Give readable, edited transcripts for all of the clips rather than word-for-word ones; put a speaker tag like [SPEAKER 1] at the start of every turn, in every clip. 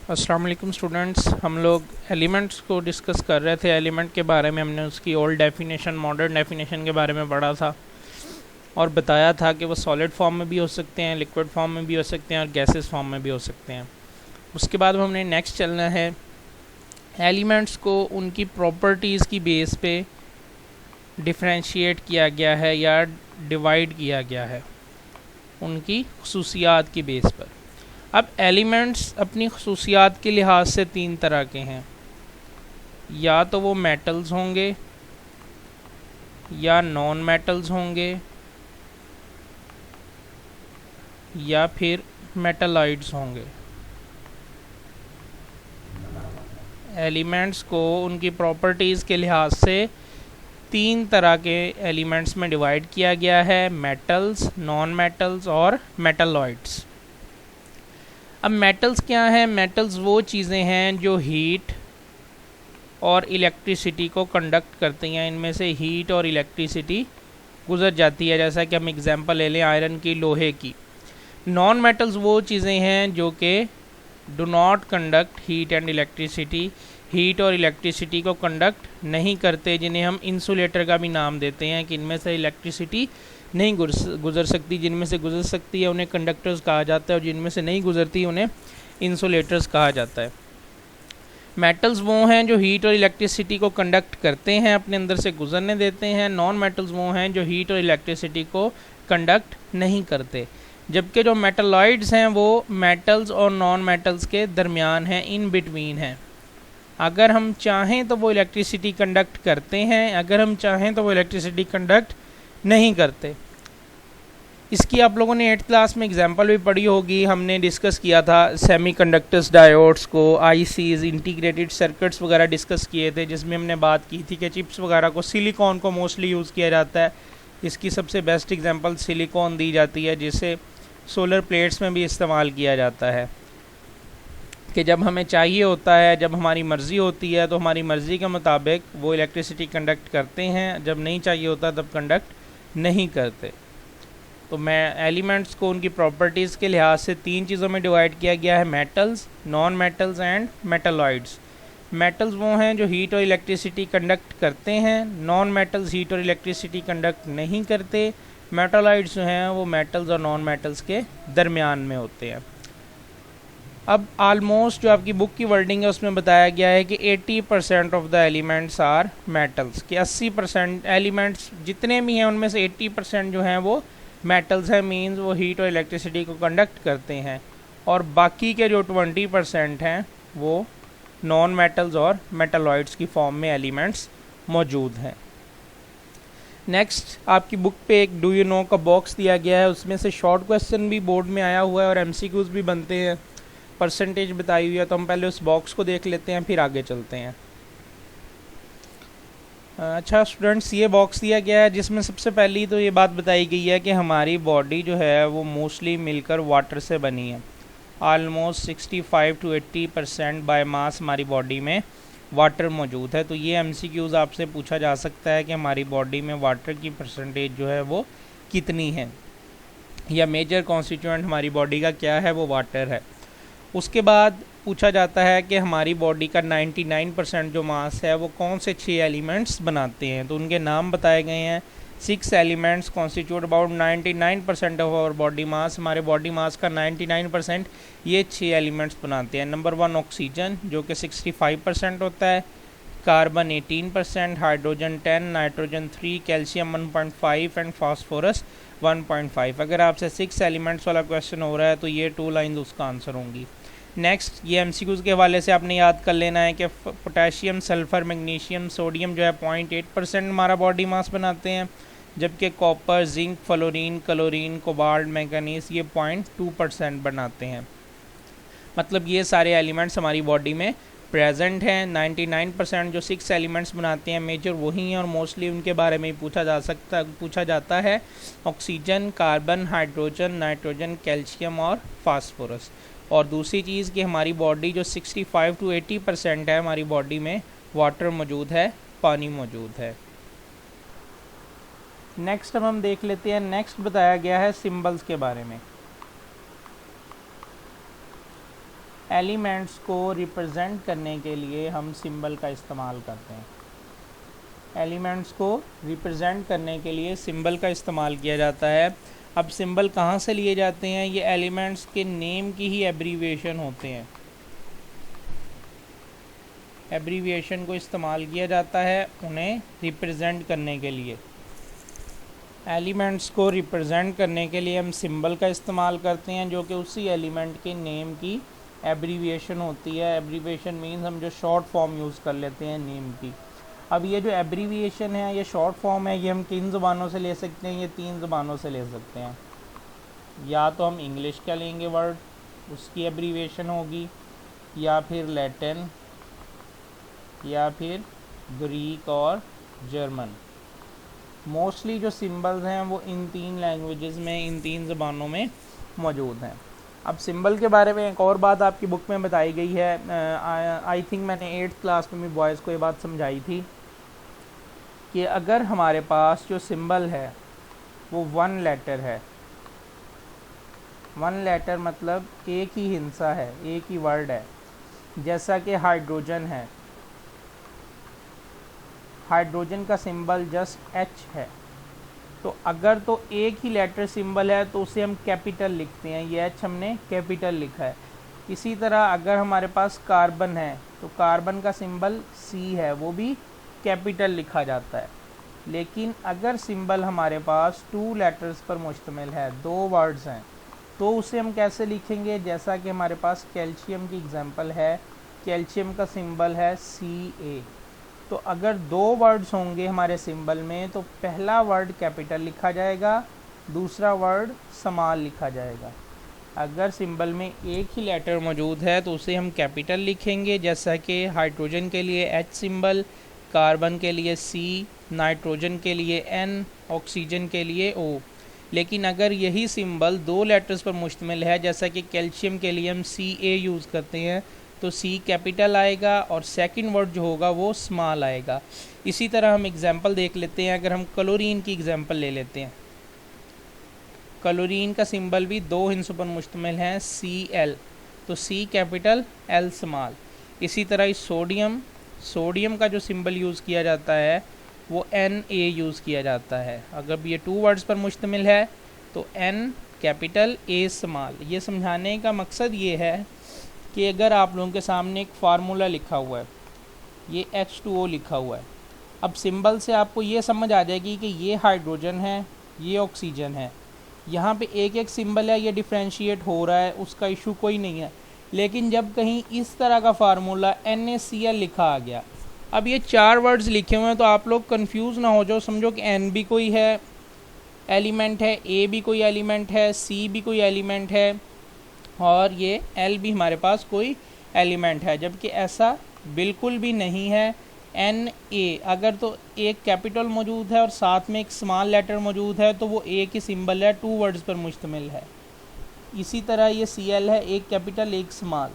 [SPEAKER 1] अस्सलाम वालेकुम स्टूडेंट्स, हम लोग एलिमेंट्स को डिस्कस कर रहे थे। एलिमेंट के बारे में हमने उसकी ओल्ड डेफिनेशन, मॉडर्न डेफिनेशन के बारे में पढ़ा था और बताया था कि वो सॉलिड फॉर्म में भी हो सकते हैं, लिक्विड फॉर्म में भी हो सकते हैं और गैसेस फॉर्म में भी हो सकते हैं। उसके बाद हमने नेक्स्ट चलना है, एलिमेंट्स को उनकी प्रॉपर्टीज़ की बेस पे डिफ्रेंशिएट किया गया है या डिवाइड किया गया है उनकी खसूसियात की बेस पर। अब एलिमेंट्स अपनी खसूसियात के लिहाज से तीन तरह के हैं, या तो वो मेटल्स होंगे, या नॉन मेटल्स होंगे, या फिर मेटलॉइड्स होंगे। एलिमेंट्स को उनकी प्रॉपर्टीज़ के लिहाज से तीन तरह के एलिमेंट्स में डिवाइड किया गया है, मेटल्स, नॉन मेटल्स और मेटलॉइड्स। अब मेटल्स क्या हैं? मेटल्स वो चीज़ें हैं जो हीट और इलेक्ट्रिसिटी को कंडक्ट करती हैं। इनमें से हीट और इलेक्ट्रिसिटी गुजर जाती है, जैसा कि हम एग्जांपल ले लें आयरन की, लोहे की। नॉन मेटल्स वो चीज़ें हैं जो कि do not conduct heat and electricity, heat और इलेक्ट्रिसिटी को कंडक्ट नहीं करते, जिन्हें हम इंसुलेटर का भी नाम देते हैं कि इनमें से इलेक्ट्रिसिटी नहीं गुजर सकती। जिनमें से गुजर सकती है उन्हें कंडक्टर्स कहा जाता है और जिनमें से नहीं गुजरती उन्हें इंसुलेटर्स कहा जाता है। मेटल्स वो हैं जो हीट और इलेक्ट्रिसिटी को कंडक्ट करते हैं, अपने अंदर से गुजरने देते हैं। नॉन मेटल्स वो हैं जो हीट और इलेक्ट्रिसिटी को कंडक्ट नहीं करते। जबकि जो मेटलॉइड्स हैं वो मेटल्स और नॉन मेटल्स के दरमियान हैं, इन बिटवीन हैं। अगर हम चाहें तो वो इलेक्ट्रिसिटी कंडक्ट करते हैं, अगर हम चाहें तो वो इलेक्ट्रिसिटी कंडक्ट नहीं करते। इसकी आप लोगों ने 8th क्लास में एग्जांपल भी पढ़ी होगी। हमने डिस्कस किया था सेमीकंडक्टर्स, डायोड्स को, आईसीज, इंटीग्रेटेड सर्किट्स वगैरह डिस्कस किए थे, जिसमें हमने बात की थी कि चिप्स वगैरह को सिलिकॉन को मोस्टली यूज़ किया जाता है। इसकी सबसे बेस्ट एग्जांपल सिलिकॉन दी जाती है, जिसे सोलर प्लेट्स में भी इस्तेमाल किया जाता है कि जब हमें चाहिए होता है, जब हमारी मर्ज़ी होती है तो हमारी मर्ज़ी के मुताबिक वो इलेक्ट्रिसिटी कंडक्ट करते हैं, जब नहीं चाहिए होता तब कंडक्ट नहीं करते। तो मैं एलिमेंट्स को उनकी प्रॉपर्टीज़ के लिहाज से तीन चीज़ों में डिवाइड किया गया है, metals, non metals and metalloids. Metals वो हैं जो हीट और इलेक्ट्रिसिटी कंडक्ट करते हैं, नॉन मेटल्स हीट और इलेक्ट्रिसिटी कंडक्ट नहीं करते। मेटलॉइड्स जो हैं वो मेटल्स और नॉन मेटल्स के दरमियान में होते हैं। अब आलमोस्ट जो आपकी बुक की वर्डिंग है उसमें बताया गया है कि 80% of the elements are metals, कि 80% एलिमेंट्स जितने भी हैं उनमें से 80% जो हैं वो मेटल्स हैं, मीन्स वो हीट और इलेक्ट्रिसिटी को कंडक्ट करते हैं, और बाकी के जो 20% हैं वो नॉन मेटल्स और मेटलॉइड्स की फॉर्म में एलिमेंट्स मौजूद हैं। नेक्स्ट आपकी बुक पे एक डू यू नो का बॉक्स दिया गया है, उसमें से शॉर्ट क्वेश्चन भी बोर्ड में आया हुआ है और एमसीक्यूज भी बनते हैं, परसेंटेज बताई हुई है। तो हम पहले उस बॉक्स को देख लेते हैं, फिर आगे चलते हैं। अच्छा स्टूडेंट्स, ये बॉक्स दिया गया है जिसमें सबसे पहली तो ये बात बताई गई है कि हमारी बॉडी जो है वो मोस्टली मिलकर वाटर से बनी है। आलमोस्ट 65 to 80% बाय मास हमारी बॉडी में वाटर मौजूद है। तो ये एमसीक्यूज़ आपसे पूछा जा सकता है कि हमारी बॉडी में वाटर की परसेंटेज जो है वो कितनी है, या मेजर कॉन्स्टिट्यूएंट हमारी बॉडी का क्या है, वो वाटर है। उसके बाद पूछा जाता है कि हमारी बॉडी का 99% जो मास है वो कौन से 6 एलिमेंट्स बनाते हैं। तो उनके नाम बताए गए हैं। 6 elements constitute about 99% of our body mass. हमारे बॉडी मास का 99% ये 6 एलिमेंट्स बनाते हैं। नंबर 1 ऑक्सीजन जो कि 65% होता है, carbon 18%, hydrogen 10, nitrogen 3, calcium 1.5 and phosphorus 1.5। अगर आपसे 6 एलिमेंट्स वाला क्वेश्चन हो रहा है तो ये 2 लाइन्स उसका आंसर होंगी। नेक्स्ट ये एमसीक्यूज़ के हवाले से आपने याद कर लेना है कि पोटेशियम, सल्फ़र, मैग्नीशियम, सोडियम जो है 0.8% हमारा बॉडी मास बनाते हैं, जबकि copper, zinc, fluorine, chlorine, cobalt, manganese ये 0.2% बनाते हैं। मतलब ये सारे एलिमेंट्स हमारी बॉडी में प्रेजेंट हैं। 99% जो 6 एलिमेंट्स बनाते हैं मेजर वही हैं और मोस्टली उनके बारे में ही पूछा जाता है, oxygen, carbon, hydrogen, nitrogen, calcium और फास्फोरस। और दूसरी चीज़ कि हमारी बॉडी जो 65 to 80% है, हमारी बॉडी में वाटर मौजूद है, पानी मौजूद है। नेक्स्ट हम देख लेते हैं, नेक्स्ट बताया गया है सिंबल्स के बारे में। एलिमेंट्स को रिप्रेजेंट करने के लिए हम सिंबल का इस्तेमाल करते हैं। एलिमेंट्स को रिप्रेजेंट करने के लिए सिंबल का इस्तेमाल किया जाता है। अब सिंबल कहाँ से लिए जाते हैं? ये एलिमेंट्स के नेम की ही एब्रीविएशन होते हैं। एब्रीविएशन को इस्तेमाल किया जाता है उन्हें रिप्रेजेंट करने के लिए। एलिमेंट्स को रिप्रेजेंट करने के लिए हम सिंबल का इस्तेमाल करते हैं, जो कि उसी एलिमेंट के नेम की एब्रीविएशन होती है। एब्रीविएशन मीन्स हम जो शॉर्ट फॉर्म यूज़ कर लेते हैं नेम की। अब ये जो एब्रीविएशन है, ये शॉर्ट फॉर्म है, ये हम किन ज़बानों से ले सकते हैं? ये 3 ज़बानों से ले सकते हैं। या तो हम इंग्लिश का लेंगे वर्ड, उसकी एब्रीविएशन होगी, या फिर लैटिन, या फिर ग्रीक और जर्मन। मोस्टली जो सिंबल्स हैं वो इन 3 लैंग्वेजेस में, इन 3 ज़बानों में मौजूद हैं। अब सिंबल के बारे में एक और बात आपकी बुक में बताई गई है। आई थिंक मैंने 8th क्लास में भी बॉयज़ को ये बात समझाई थी कि अगर हमारे पास जो सिंबल है वो 1 लेटर है, 1 लेटर मतलब एक ही हिंसा है, एक ही वर्ड है। जैसा कि हाइड्रोजन है, हाइड्रोजन का सिंबल जस्ट H है। तो अगर तो एक ही लेटर सिंबल है तो उसे हम कैपिटल लिखते हैं, ये H हमने कैपिटल लिखा है। इसी तरह अगर हमारे पास कार्बन है तो कार्बन का सिंबल C है, वो भी कैपिटल लिखा जाता है। लेकिन अगर सिंबल हमारे पास 2 लेटर्स पर मुश्तमिल है, 2 वर्ड्स हैं, तो उसे हम कैसे लिखेंगे? जैसा कि हमारे पास कैल्शियम की एग्जांपल है, कैल्शियम का सिंबल है Ca। तो अगर 2 वर्ड्स होंगे हमारे सिंबल में तो पहला वर्ड कैपिटल लिखा जाएगा, दूसरा वर्ड स्मॉल लिखा जाएगा। अगर सिंबल में एक ही लेटर मौजूद है तो उसे हम कैपिटल लिखेंगे, जैसा कि हाइड्रोजन के लिए H सिंबल, कार्बन के लिए C, नाइट्रोजन के लिए N, ऑक्सीजन के लिए O। लेकिन अगर यही सिंबल 2 लेटर्स पर मुश्तमिल है, जैसा कि कैल्शियम के लिए हम Ca यूज़ करते हैं, तो C कैपिटल आएगा और सेकंड वर्ड जो होगा वो स्मॉल आएगा। इसी तरह हम एग्जांपल देख लेते हैं। अगर हम क्लोरीन की एग्जांपल ले लेते हैं, क्लोरीन का सिंबल भी 2 हिस्सों पर मुश्तमिल है, Cl, तो C कैपिटल L स्मॉल। इसी तरह सोडियम, सोडियम का जो सिंबल यूज़ किया जाता है वो Na यूज़ किया जाता है। अगर ये 2 वर्ड्स पर मुश्तमिल है तो N कैपिटल A स्मॉल। ये समझाने का मकसद ये है कि अगर आप लोगों के सामने एक फार्मूला लिखा हुआ है, ये H2O लिखा हुआ है, अब सिंबल से आपको ये समझ आ जाएगी कि ये हाइड्रोजन है, ये ऑक्सीजन है। यहाँ पे एक एक सिंबल है, ये डिफ्रेंशिएट हो रहा है, उसका इशू कोई नहीं है। लेकिन जब कहीं इस तरह का फार्मूला NaCl लिखा आ गया, अब ये 4 वर्ड्स लिखे हुए हैं, तो आप लोग कंफ्यूज ना हो जाओ, समझो कि N भी कोई है एलिमेंट है, A भी कोई एलिमेंट है, C भी कोई एलिमेंट है, और ये L भी हमारे पास कोई एलिमेंट है, जबकि ऐसा बिल्कुल भी नहीं है। Na अगर तो एक कैपिटल मौजूद है और साथ में एक स्मॉल लेटर मौजूद है तो वो एक ही सिंबल है, 2 वर्ड्स पर मुश्तमिल है। इसी तरह ये Cl है, एक कैपिटल एक स्मॉल,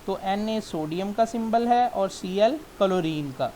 [SPEAKER 1] तो Na सोडियम का सिंबल है और Cl क्लोरीन का।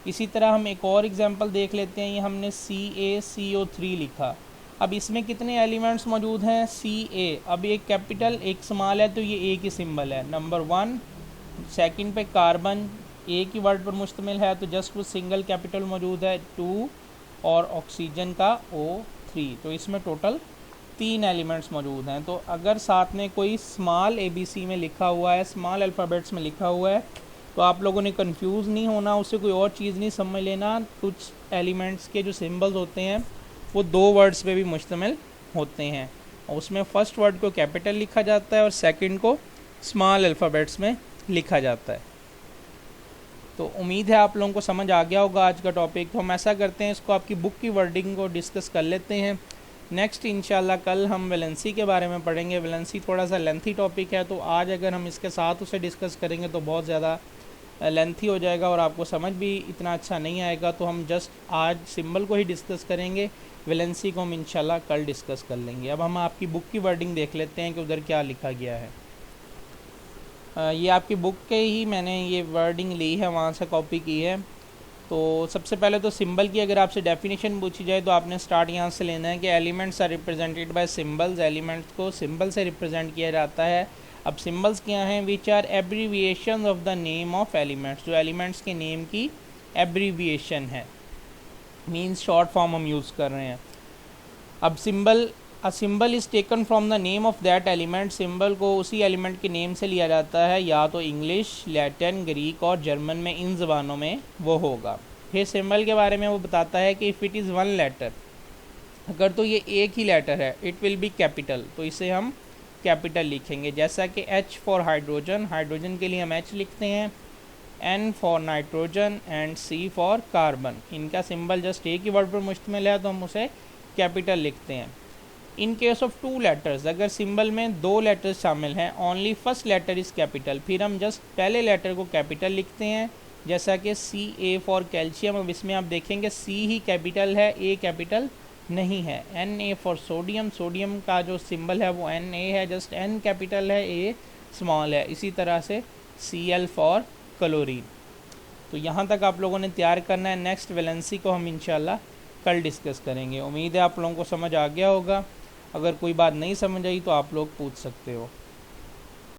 [SPEAKER 1] इसी तरह हम एक और एग्जांपल देख लेते हैं। ये हमने CaCO3 लिखा। अब इसमें कितने एलिमेंट्स मौजूद हैं? Ca, अब एक कैपिटल एक स्मॉल है तो ये एक ही सिंबल है, नंबर 1। सेकंड पे कार्बन एक ही वर्ड पर मुश्तमिल है तो जस्ट वो सिंगल कैपिटल मौजूद है, 2, और ऑक्सीजन का O3, तो इसमें टोटल 3 एलिमेंट्स मौजूद हैं। तो अगर साथ में कोई स्मॉल ABC में लिखा हुआ है, स्मॉल अल्फ़ाबेट्स में लिखा हुआ है, तो आप लोगों ने कंफ्यूज नहीं होना, उससे कोई और चीज़ नहीं समझ लेना। कुछ एलिमेंट्स के जो सिंबल्स होते हैं वो 2 वर्ड्स पे भी मुश्तमिल होते हैं, और उसमें फर्स्ट वर्ड को कैपिटल लिखा जाता है और सेकंड को स्मॉल अल्फ़ाबेट्स में लिखा जाता है। तो उम्मीद है आप लोगों को समझ आ गया होगा आज का टॉपिक। तो हम ऐसा करते हैं, इसको आपकी बुक की वर्डिंग को डिस्कस कर लेते हैं। नेक्स्ट इंशाल्लाह कल हम वैलेंसी के बारे में पढ़ेंगे। वैलेंसी थोड़ा सा लेंथी टॉपिक है, तो आज अगर हम इसके साथ उसे डिस्कस करेंगे तो बहुत ज़्यादा लेंथी हो जाएगा और आपको समझ भी इतना अच्छा नहीं आएगा। तो हम जस्ट आज सिंबल को ही डिस्कस करेंगे, वैलेंसी को हम इंशाल्लाह कल डिस्कस कर लेंगे। अब हम आपकी बुक की वर्डिंग देख लेते हैं कि उधर क्या लिखा गया है। ये आपकी बुक के ही मैंने ये वर्डिंग ली है, वहाँ से कॉपी की है। तो सबसे पहले तो सिंबल की अगर आपसे डेफिनेशन पूछी जाए तो आपने स्टार्ट यहाँ से लेना है कि elements are represented by symbols. Elements को सिंबल से रिप्रेजेंट किया जाता है। अब सिंबल्स क्या हैं? Which are abbreviation of the name of elements, जो एलिमेंट्स के नेम की एब्रीविएशन है, मीन्स शॉर्ट फॉर्म हम यूज़ कर रहे हैं। अब a symbol is taken from the name of that element, symbol को उसी एलिमेंट के नेम से लिया जाता है, या तो इंग्लिश, लैटिन, ग्रीक और जर्मन में, इन ज़बानों में वो होगा। फिर सिंबल के बारे में वो बताता है कि if it is one letter, अगर तो ये एक ही लेटर है, इट विल बी कैपिटल, तो इसे हम कैपिटल लिखेंगे। जैसा कि H फॉर हाइड्रोजन, हाइड्रोजन के लिए हम H लिखते हैं, N for nitrogen and C for carbon. इनका सिंबल जस्ट एक ही वर्ड पर मुश्तमिल है तो हम उसे कैपिटल लिखते हैं। In case of two letters, अगर सिंबल में दो लेटर्स शामिल हैं, only first letter is capital, फिर हम जस्ट पहले लेटर को कैपिटल लिखते हैं। जैसा कि CA फॉर कैल्शियम, अब इसमें आप देखेंगे C ही कैपिटल है, A कैपिटल नहीं है। Na फॉर सोडियम, सोडियम का जो सिंबल है वो Na है, जस्ट N कैपिटल है, A स्मॉल है। इसी तरह से Cl फॉर क्लोरीन। तो यहाँ तक आप लोगों ने तैयार करना है। नेक्स्ट वैलेंसी को हम इंशाल्लाह कल डिस्कस करेंगे। उम्मीद है आप लोगों को समझ आ गया होगा। अगर कोई बात नहीं समझ आई तो आप लोग पूछ सकते हो।